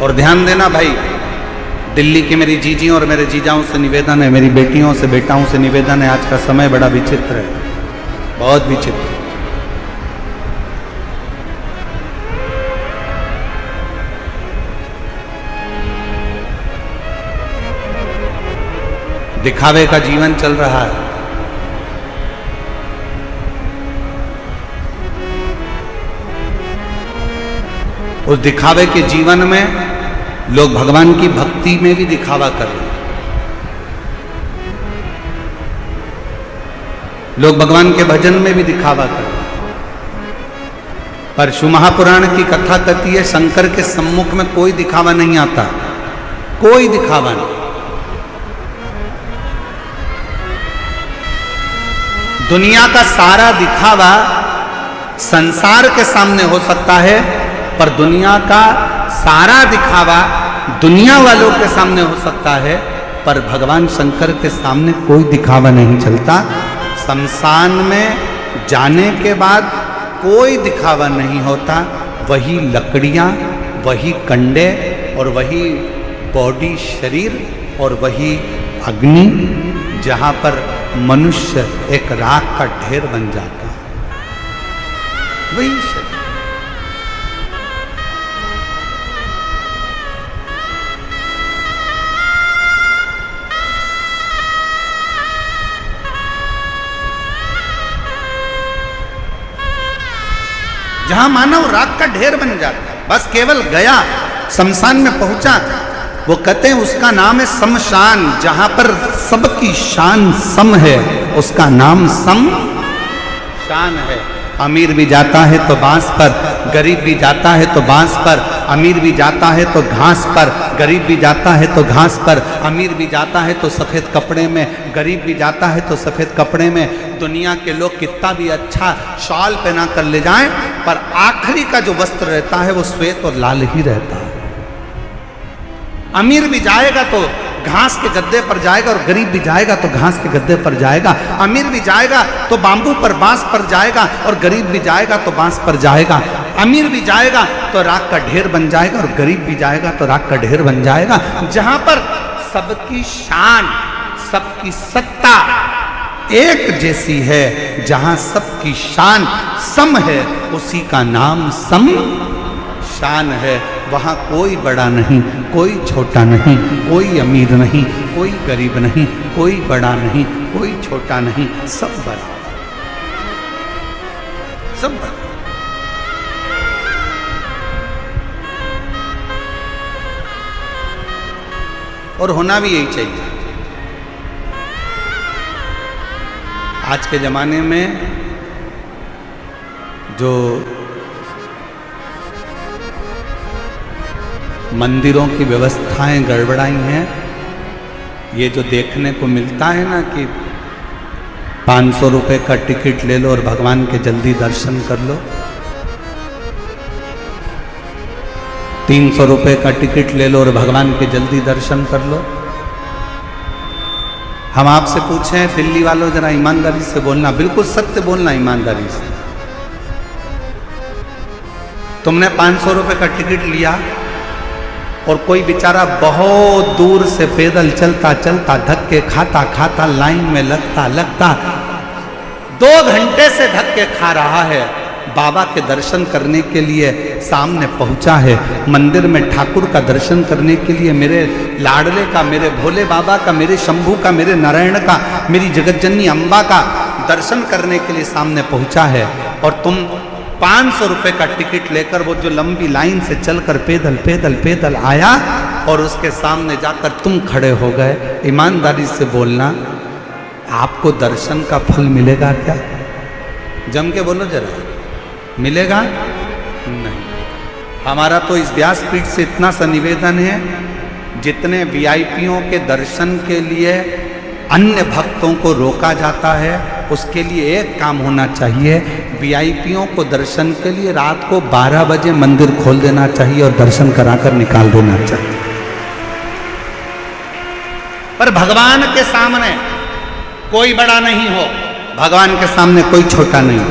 और ध्यान देना भाई, दिल्ली की मेरी जीजियों और मेरे जीजाओं से निवेदन है, मेरी बेटियों से बेटाओं से निवेदन है, आज का समय बड़ा विचित्र है, बहुत विचित्र। दिखावे का जीवन चल रहा है। उस दिखावे के जीवन में लोग भगवान की भक्ति में भी दिखावा कर रहे हैं, लोग भगवान के भजन में भी दिखावा कर रहे हैं। पर शिव महापुराण की कथा कहती है शंकर के सम्मुख में कोई दिखावा नहीं आता, कोई दिखावा नहीं। दुनिया का सारा दिखावा संसार के सामने हो सकता है, पर दुनिया का सारा दिखावा दुनिया वालों के सामने हो सकता है, पर भगवान शंकर के सामने कोई दिखावा नहीं चलता। शमशान में जाने के बाद कोई दिखावा नहीं होता, वही लकड़ियां, वही कंडे और वही बॉडी शरीर और वही अग्नि, जहां पर मनुष्य एक राख का ढेर बन जाता है, वही शरीर। जहां मानव राख का ढेर बन जाता है, बस केवल गया शमशान में पहुंचा, वो कहते हैं उसका नाम है शमशान। जहां पर सबकी शान सम है, उसका नाम शमशान है। अमीर भी जाता है तो बांस पर, गरीब भी जाता है तो बांस पर, अमीर भी जाता है तो घास पर, गरीब भी जाता है तो घास पर, अमीर भी जाता है तो सफ़ेद कपड़े में, गरीब भी जाता है तो सफ़ेद कपड़े में। दुनिया के लोग कितना भी अच्छा शॉल पहना कर ले जाएं, पर आखिरी का जो वस्त्र रहता है वो श्वेत और लाल ही रहता है। अमीर भी जाएगा तो घास के गद्दे पर जाएगा और गरीब भी जाएगा तो घास के गद्दे पर जाएगा। अमीर भी जाएगा तो बांबू पर बांस पर जाएगा और गरीब भी जाएगा तो बांस पर जाएगा। अमीर भी जाएगा तो राख का ढेर बन जाएगा और गरीब भी जाएगा तो राख का ढेर बन जाएगा। जहां पर सबकी शान, सबकी सत्ता एक जैसी है, जहां सबकी शान सम है, उसी का नाम शमशान है। वहां कोई बड़ा नहीं, कोई छोटा नहीं, कोई अमीर नहीं, कोई गरीब नहीं, कोई बड़ा नहीं, कोई छोटा नहीं, सब बराबर, सब बराबर। और होना भी यही चाहिए। आज के जमाने में जो मंदिरों की व्यवस्थाएं गड़बड़ाई हैं, ये जो देखने को मिलता है ना कि 500 रुपए का टिकट ले लो और भगवान के जल्दी दर्शन कर लो, 300 रुपए का टिकट ले लो और भगवान के जल्दी दर्शन कर लो। हम आपसे पूछें दिल्ली वालों, जरा ईमानदारी से बोलना, बिल्कुल सत्य बोलना ईमानदारी से। तुमने 500 रुपए का टिकट लिया और कोई बेचारा बहुत दूर से पैदल चलता चलता, धक्के खाता खाता, लाइन में लगता लगता 2 घंटे से धक्के खा रहा है, बाबा के दर्शन करने के लिए सामने पहुंचा है, मंदिर में ठाकुर का दर्शन करने के लिए, मेरे लाडले का, मेरे भोले बाबा का, मेरे शंभू का, मेरे नारायण का, मेरी जगतजननी अम्बा का दर्शन करने के लिए सामने पहुंचा है, और तुम 500 रुपए का टिकट लेकर वो जो लंबी लाइन से चलकर पैदल पैदल पैदल आया और उसके सामने जाकर तुम खड़े हो गए। ईमानदारी से बोलना, आपको दर्शन का फल मिलेगा क्या? जम के बोलो जरा, मिलेगा नहीं। हमारा तो इस व्यासपीठ से इतना सा निवेदन है, जितने वीआईपीओं के दर्शन के लिए अन्य भक्तों को रोका जाता है, उसके लिए एक काम होना चाहिए, वीआईपीओं को दर्शन के लिए रात को 12 बजे मंदिर खोल देना चाहिए और दर्शन कराकर निकाल देना चाहिए। पर भगवान के सामने कोई बड़ा नहीं हो, भगवान के सामने कोई छोटा नहीं हो।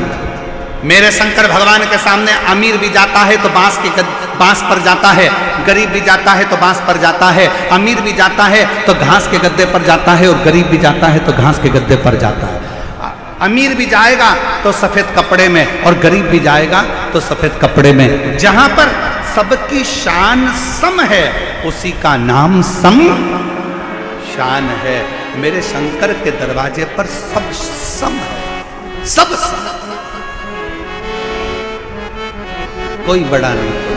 मेरे शंकर भगवान के सामने अमीर भी जाता है तो बांस के बांस पर जाता है, गरीब भी जाता है तो बांस पर जाता है, अमीर भी जाता है तो घास के गद्दे पर जाता है, और गरीब भी जाता है तो घास के गद्दे पर जाता है। अमीर भी जाएगा तो सफेद कपड़े में, और गरीब भी जाएगा तो सफेद कपड़े में। जहां पर सबकी शान सम है उसी का नाम सम शान है। मेरे शंकर के दरवाजे पर सब सम है, सब सम, कोई बड़ा नहीं।